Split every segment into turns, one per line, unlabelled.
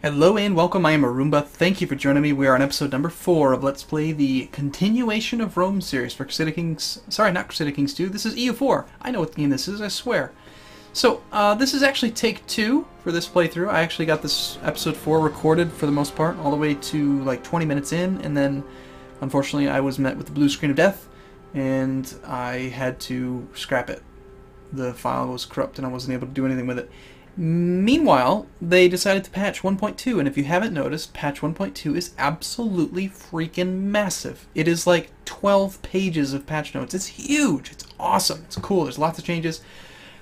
Hello and welcome, I am Arumba. Thank you for joining me. We are on episode number 4 of Let's Play the continuation of Rome series for Crusader Kings. Sorry, not Crusader Kings 2. This is EU4. I know what game this is, I swear. So, this is actually take 2 for this playthrough. I actually got this episode 4 recorded for the most part, all the way to like 20 minutes in, and then unfortunately I was met with the blue screen of death, and I had to scrap it. The file was corrupt and I wasn't able to do anything with it. Meanwhile, they decided to patch 1.2, and if you haven't noticed, patch 1.2 is absolutely freaking massive. It is like 12 pages of patch notes. It's huge. It's awesome. It's cool. There's lots of changes.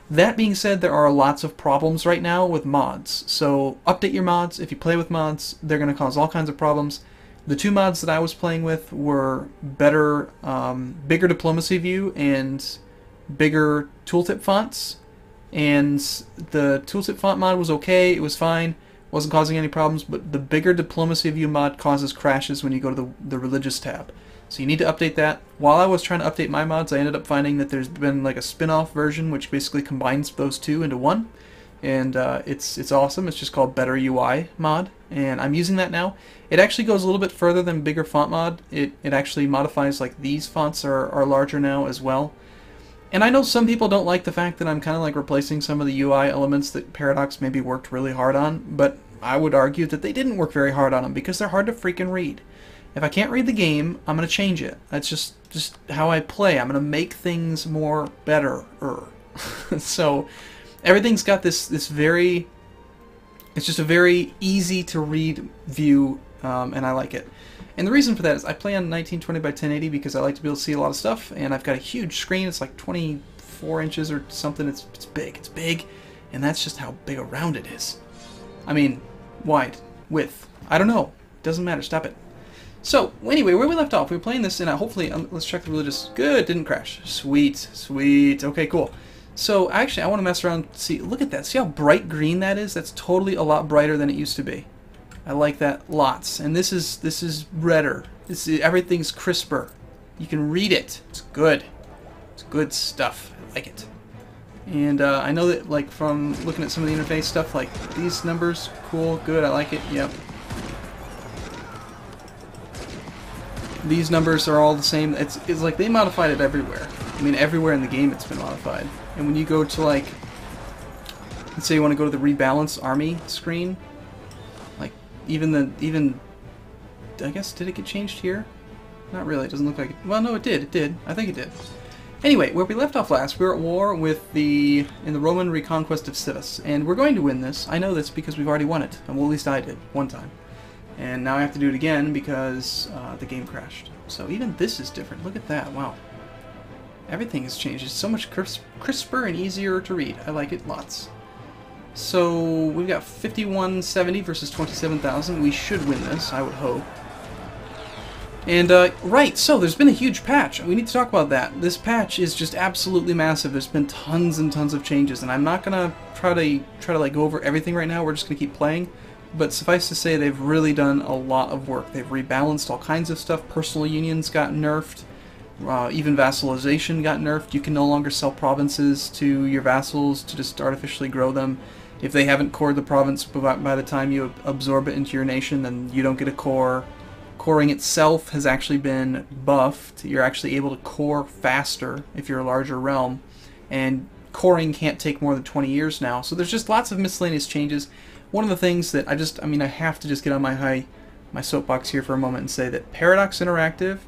That being said, there are lots of problems right now with mods. So update your mods. If you play with mods, they're going to cause all kinds of problems. The 2 mods that I was playing with were bigger diplomacy view and bigger tooltip fonts. And the tooltip font mod was okay, it was fine, wasn't causing any problems, but the bigger diplomacy view mod causes crashes when you go to the religious tab. So you need to update that. While I was trying to update my mods, I ended up finding that there's been like a spin-off version which basically combines those 2 into one. And it's awesome. It's just called Better UI mod, and I'm using that now. It actually goes a little bit further than bigger font mod. It actually modifies, like, these fonts are larger now as well. And I know some people don't like the fact that I'm kind of like replacing some of the UI elements that Paradox maybe worked really hard on, but I would argue that they didn't work very hard on them because they're hard to freaking read. If I can't read the game, I'm going to change it. That's just how I play. I'm going to make things more better. So everything's got this very, it's just a very easy to read view, and I like it. And the reason for that is I play on 1920 by 1080 because I like to be able to see a lot of stuff, and I've got a huge screen. It's like 24 inches or something. It's big, and that's just how big around it is. I mean, wide, width, I don't know. Doesn't matter. Stop it. So anyway, where we left off, we were playing this, and hopefully, let's check the religious. Good, didn't crash. Sweet. Okay, cool. So actually, I want to mess around. See, look at that. See how bright green that is? That's totally a lot brighter than it used to be. I like that lots, and this is redder. Everything's crisper. You can read it. It's good. It's good stuff. I like it. And I know that, like, from looking at some of the interface stuff, like these numbers, cool, good. I like it. Yep. These numbers are all the same. It's like they modified it everywhere. I mean, everywhere in the game it's been modified. And when you go to, like, let's say you want to go to the rebalance army screen. Even I guess, did it get changed here? Not really, it doesn't look like it. Well, no, it did. I think it did. Anyway, where we left off last, we were at war with in the Roman reconquest of Civis, and we're going to win this. I know this because we've already won it. Well, at least I did, one time. And now I have to do it again because the game crashed. So even this is different. Look at that, wow. Everything has changed. It's so much crisper and easier to read. I like it lots. So we've got 5170 versus 27,000. We should win this, I would hope. And right, so there's been a huge patch. We need to talk about that. This patch is just absolutely massive. There's been tons and tons of changes, and I'm not gonna try to like go over everything right now. We're just gonna keep playing. But suffice to say, they've really done a lot of work. They've rebalanced all kinds of stuff. Personal unions got nerfed. Even vassalization got nerfed. You can no longer sell provinces to your vassals to just artificially grow them. If they haven't cored the province by the time you absorb it into your nation, then you don't get a core. Coring itself has actually been buffed. You're actually able to core faster if you're a larger realm. And coring can't take more than 20 years now. So there's just lots of miscellaneous changes. One of the things that I have to just get on my soapbox here for a moment and say that Paradox Interactive,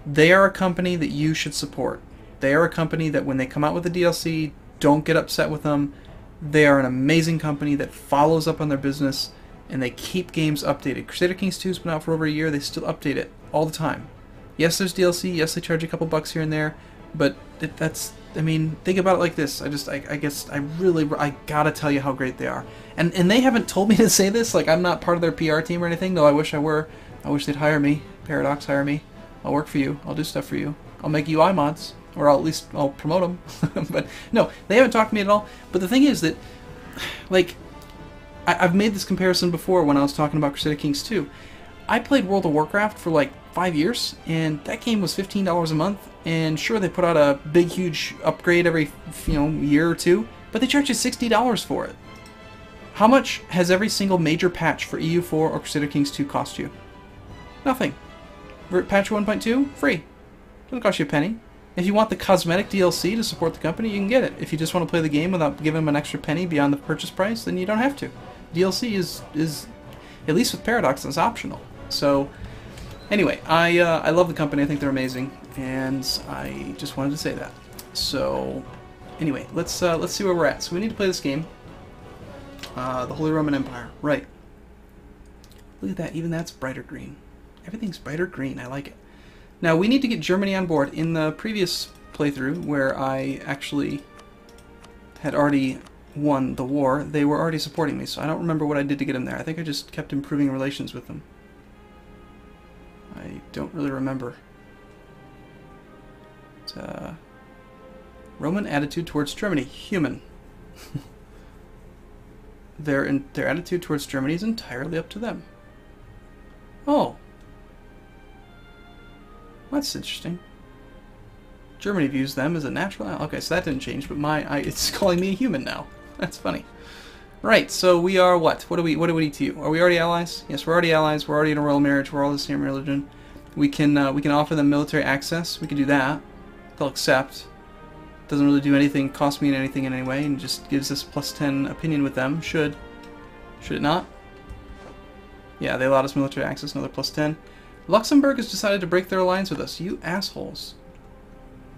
they are a company that you should support. They are a company that when they come out with a DLC, don't get upset with them. They are an amazing company that follows up on their business, and they keep games updated. Crusader Kings 2 has been out for over a year. They still update it all the time. Yes, there's DLC. Yes, they charge a couple bucks here and there, but that's, I mean, think about it like this. I guess I gotta tell you how great they are. And they haven't told me to say this. Like, I'm not part of their PR team or anything, though I wish I were. I wish they'd hire me. Paradox, hire me. I'll work for you. I'll do stuff for you. I'll make UI mods. Or at least I'll promote them. But no, they haven't talked to me at all. But the thing is that, like, I've made this comparison before when I was talking about Crusader Kings 2. I played World of Warcraft for like 5 years, and that game was $15 a month. And sure, they put out a big, huge upgrade every year or two, but they charge you $60 for it. How much has every single major patch for EU4 or Crusader Kings 2 cost you? Nothing. Patch 1.2, free. Doesn't cost you a penny. If you want the cosmetic DLC to support the company, you can get it. If you just want to play the game without giving them an extra penny beyond the purchase price, then you don't have to. DLC is at least with Paradox, is optional. So, anyway, I love the company. I think they're amazing, and I just wanted to say that. So, anyway, let's see where we're at. So we need to play this game. The Holy Roman Empire, right? Look at that. Even that's brighter green. Everything's brighter green. I like it. Now, we need to get Germany on board. In the previous playthrough, where I actually had already won the war, they were already supporting me, so I don't remember what I did to get them there. I think I just kept improving relations with them. I don't really remember. Roman attitude towards Germany. Human. Their attitude towards Germany is entirely up to them. Oh. That's interesting. Germany views them as a natural ally. Okay, so that didn't change, but it's calling me a human now. That's funny. Right, so we are what? What do we to you? Are we already allies? Yes, we're already allies. We're already in a royal marriage. We're all the same religion. We can offer them military access. We can do that. They'll accept. Doesn't really do anything, cost me anything in any way, and just gives us +10 opinion with them. Should it not? Yeah, they allowed us military access, another +10. Luxembourg has decided to break their alliance with us. You assholes.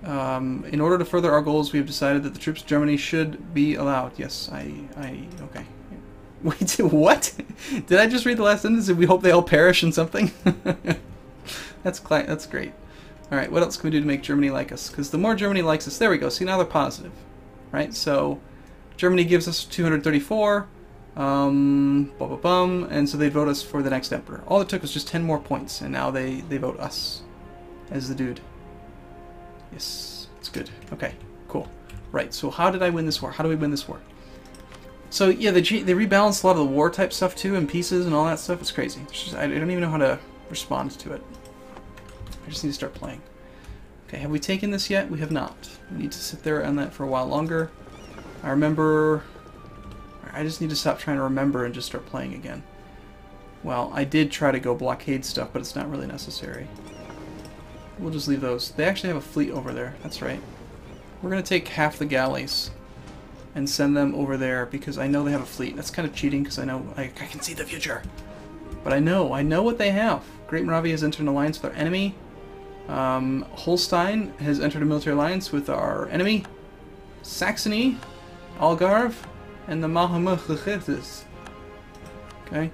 In order to further our goals, we have decided that the troops of Germany should be allowed. Yes, okay. Wait, what? Did I just read the last sentence and we hope they all perish in something? That's great. Alright, what else can we do to make Germany like us? Because the more Germany likes us, there we go. See, now they're positive. Right, so Germany gives us 234. And so they vote us for the next emperor. All it took was just 10 more points, and now they vote us as the dude. Yes, it's good. Okay, cool. Right, so how did I win this war? How do we win this war? So yeah, they rebalanced a lot of the war type stuff too, and pieces and all that stuff. It's crazy. I don't even know how to respond to it. I just need to start playing. Okay, have we taken this yet? We have not. We need to sit there on that for a while longer. I remember... I just need to stop trying to remember and just start playing again. Well, I did try to go blockade stuff, but it's not really necessary. We'll just leave those. They actually have a fleet over there. That's right. We're going to take half the galleys and send them over there because I know they have a fleet. That's kind of cheating because I know I can see the future. But I know what they have. Great Moravia has entered an alliance with our enemy. Holstein has entered a military alliance with our enemy. Saxony, Algarve, and the Mahamudis. Okay.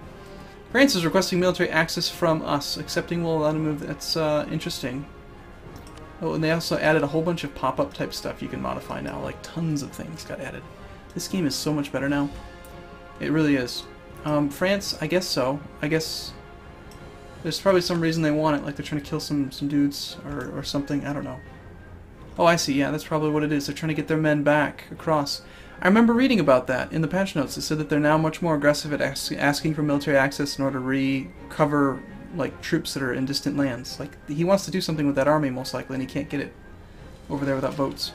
France is requesting military access from us. Accepting will allow them to move. That's interesting. Oh, and they also added a whole bunch of pop-up type stuff you can modify now. Like tons of things got added. This game is so much better now. It really is. France, I guess so. I guess there's probably some reason they want it, like they're trying to kill some dudes or something. I don't know. Oh, I see. Yeah, that's probably what it is. They're trying to get their men back across. I remember reading about that in the patch notes. It said that they're now much more aggressive at asking for military access in order to recover like troops that are in distant lands. Like he wants to do something with that army most likely, and he can't get it over there without votes.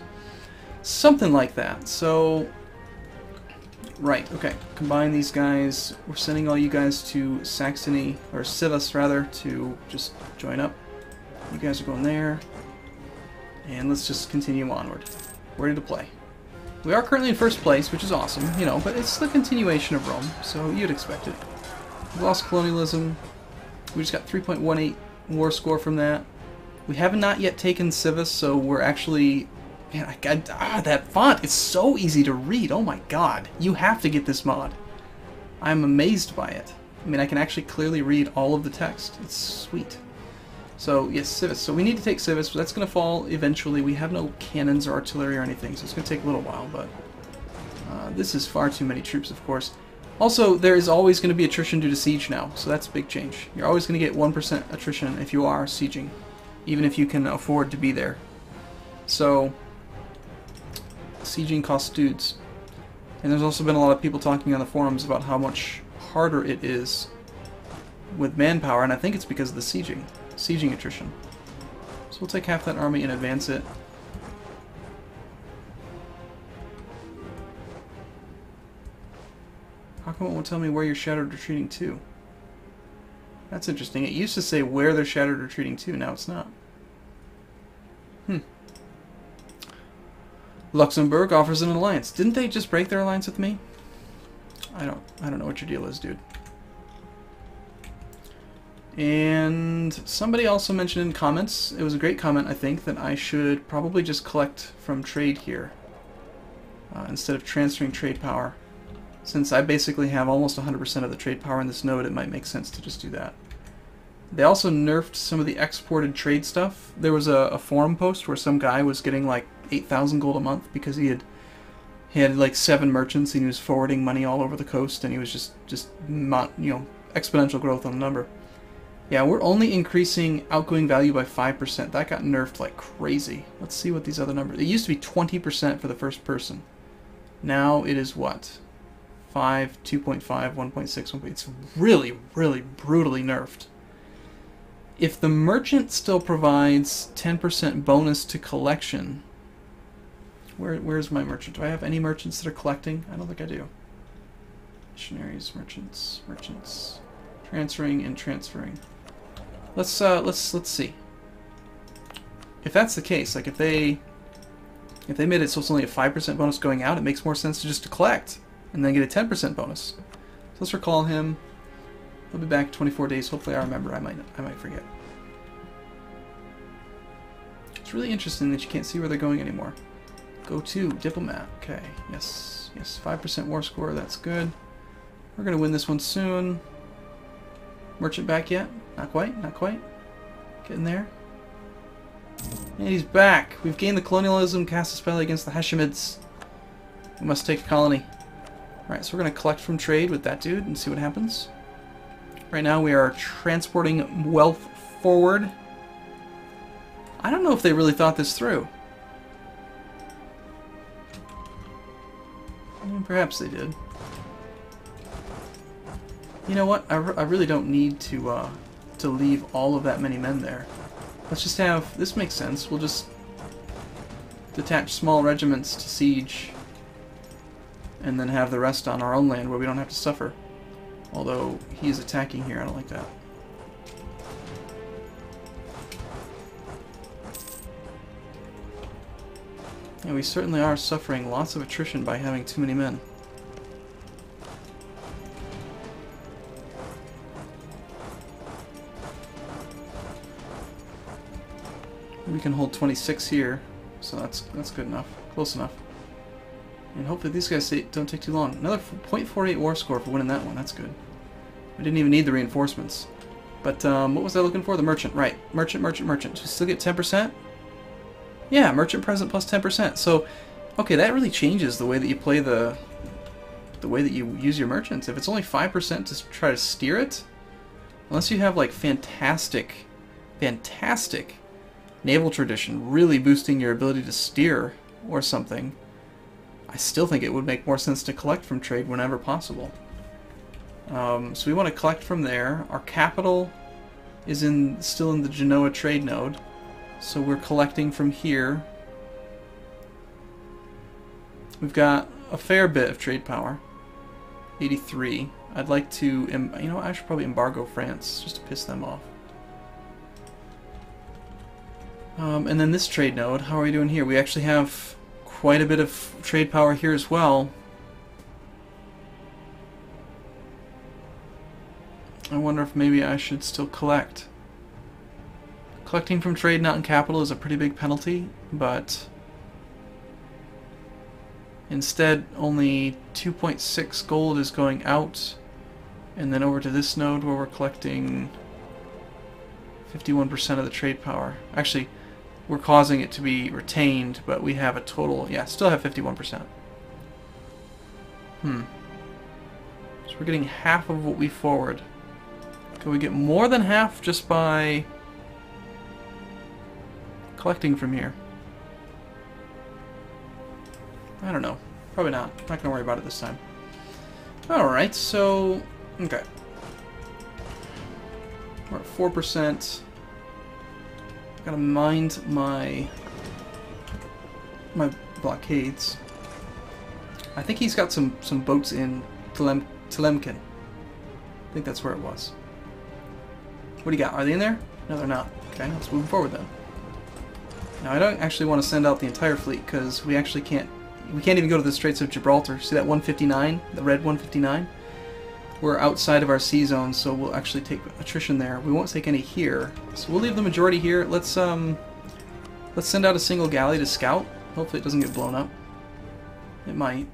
Something like that. So, right, okay. Combine these guys. We're sending all you guys to Saxony, or Sivas rather, to just join up. You guys are going there. And let's just continue onward. We're ready to play. We are currently in first place, which is awesome, you know, but it's the continuation of Rome, so you'd expect it. We lost colonialism. We just got 3.18 war score from that. We have not yet taken Sivas, so we're actually... Man, that font is so easy to read. Oh my god. You have to get this mod. I'm amazed by it. I mean, I can actually clearly read all of the text. It's sweet. So, yes, Sivas. So we need to take Sivas, but that's going to fall eventually. We have no cannons or artillery or anything, so it's going to take a little while, but this is far too many troops, of course. Also, there is always going to be attrition due to siege now, so that's a big change. You're always going to get 1% attrition if you are sieging, even if you can afford to be there. So, sieging costs dudes. And there's also been a lot of people talking on the forums about how much harder it is with manpower, and I think it's because of the sieging attrition. So we'll take half that army and advance it. How come it won't tell me where you're shattered retreating to? That's interesting. It used to say where they're shattered retreating to, now it's not. Luxembourg offers an alliance. Didn't they just break their alliance with me? I don't know what your deal is, dude. And somebody also mentioned in comments, it was a great comment, I think, that I should probably just collect from trade here instead of transferring trade power. Since I basically have almost 100% of the trade power in this node, it might make sense to just do that. They also nerfed some of the exported trade stuff. There was a forum post where some guy was getting like 8,000 gold a month because he had like 7 merchants and he was forwarding money all over the coast, and he was just not, you know, exponential growth on the number. Yeah, we're only increasing outgoing value by 5%. That got nerfed like crazy. Let's see what these other numbers... It used to be 20% for the first person. Now it is what? 5, 2.5, 1.6, 1. It's really, really brutally nerfed. If the merchant still provides 10% bonus to collection... Where's my merchant? Do I have any merchants that are collecting? I don't think I do. Missionaries, merchants. Transferring and transferring. Let's see. If that's the case, like if they made it so it's only a 5% bonus going out, it makes more sense to just collect and then get a 10% bonus. So let's recall him. He'll be back in 24 days. Hopefully I remember. I might forget. It's really interesting that you can't see where they're going anymore. Go to diplomat. Okay. Yes. 5% war score. That's good. We're gonna win this one soon. Merchant back yet? Not quite. Getting there. And he's back. We've gained the colonialism, cast a spell against the Hashemids. We must take a colony. Alright, so we're going to collect from trade with that dude and see what happens. Right now we are transporting wealth forward. I don't know if they really thought this through. Perhaps they did. You know what? I really don't need to leave all of that many men there. Let's just have... This makes sense. We'll just detach small regiments to siege and then have the rest on our own land where we don't have to suffer. Although he is attacking here. I don't like that. And we certainly are suffering lots of attrition by having too many men. We can hold 26 here, so that's good enough, close enough. And hopefully these guys don't take too long. Another 0.48 war score for winning that one. That's good. We didn't even need the reinforcements. But what was I looking for? The merchant, right? Merchant. Do we still get 10%? Yeah, merchant present plus 10%. So, okay, that really changes the way that you play the way that you use your merchants. If it's only 5% to try to steer it, unless you have like fantastic naval tradition really boosting your ability to steer or something, I still think it would make more sense to collect from trade whenever possible. So we want to collect from there. Our capital is still in the Genoa trade node, so we're collecting from here. We've got a fair bit of trade power, 83. I'd like to, you know, I should probably embargo France just to piss them off. And then this trade node, how are we doing here? We actually have quite a bit of trade power here as well. I wonder if maybe I should still collect. Collecting from trade, not in capital, is a pretty big penalty, but instead only 2.6 gold is going out, and then over to this node where we're collecting 51% of the trade power. Actually, we're causing it to be retained, but we have a total... Yeah, still have 51%. So we're getting half of what we forward. Can we get more than half just by collecting from here? I don't know. Probably not. Not going to worry about it this time. Alright, so... Okay. We're at 4%. Gotta mind my blockades. I think he's got some boats in Tlemcen. I think that's where it was. What do you got? Are they in there? No, they're not. Okay, let's move forward then. Now, I don't actually want to send out the entire fleet, because we actually can't... We can't even go to the Straits of Gibraltar. See that 159? The red 159? We're outside of our sea zone, so we'll actually take attrition there. We won't take any here. So we'll leave the majority here. Let's send out a single galley to scout. Hopefully it doesn't get blown up. It might.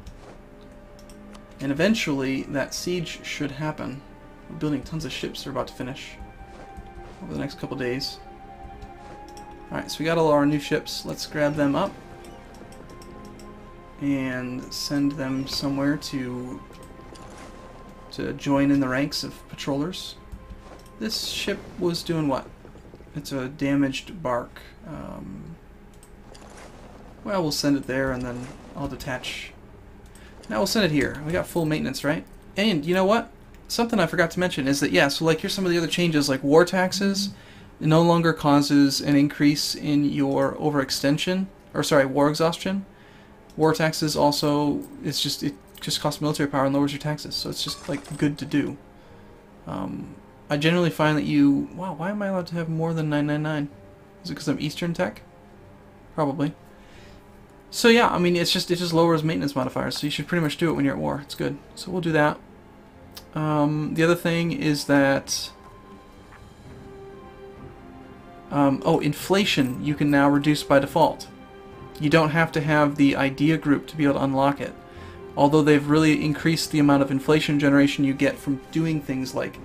And eventually, that siege should happen. We're building tons of ships we're about to finish over the next couple days. Alright, so we got all our new ships. Let's grab them up and send them somewhere to join in the ranks of patrollers. This ship was doing what? It's a damaged bark. Well, we'll send it there and then I'll detach. Now we'll send it here. We got full maintenance, right? And you know what? Something I forgot to mention is that, yeah, so like here's some of the other changes, like war taxes. It no longer causes an increase in your overextension, or sorry, war exhaustion. War taxes also, it just costs military power and lowers your taxes, so it's just like good to do. I generally find that you, wow, why am I allowed to have more than 999? Is it because I'm Eastern Tech? Probably. So yeah, I mean, it just lowers maintenance modifiers, so you should pretty much do it when you're at war. It's good. So we'll do that. The other thing is that inflation you can now reduce by default. You don't have to have the idea group to be able to unlock it. Although they've really increased the amount of inflation generation you get from doing things like,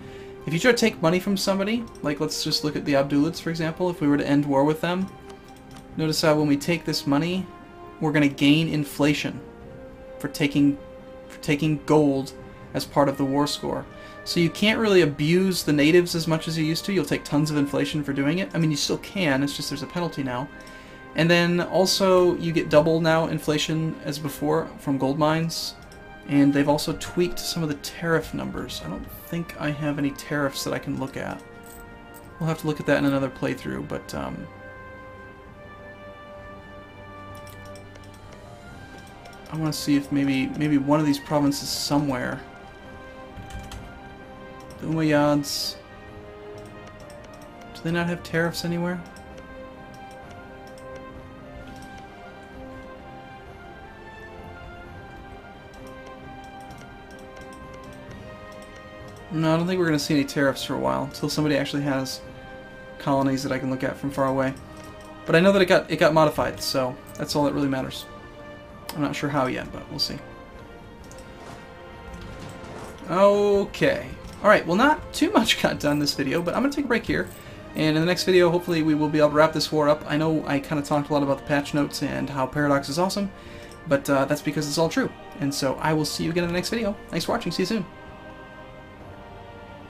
if you try to take money from somebody, like let's just look at the Abdulids for example, if we were to end war with them, notice how when we take this money, we're going to gain inflation for taking gold as part of the war score. So you can't really abuse the natives as much as you used to. You'll take tons of inflation for doing it. I mean, you still can, it's just there's a penalty now. And then also you get double now inflation as before from gold mines. And they've also tweaked some of the tariff numbers. I don't think I have any tariffs that I can look at. We'll have to look at that in another playthrough, but I want to see if maybe one of these provinces somewhere. The Umayyads. Do they not have tariffs anywhere? No, I don't think we're going to see any tariffs for a while, until somebody actually has colonies that I can look at from far away. But I know that it got modified, so that's all that really matters. I'm not sure how yet, but we'll see. Okay. Alright, well not too much got done this video, but I'm going to take a break here. And in the next video, hopefully we will be able to wrap this war up. I know I kind of talked a lot about the patch notes and how Paradox is awesome, but that's because it's all true. And so I will see you again in the next video. Thanks for watching. See you soon.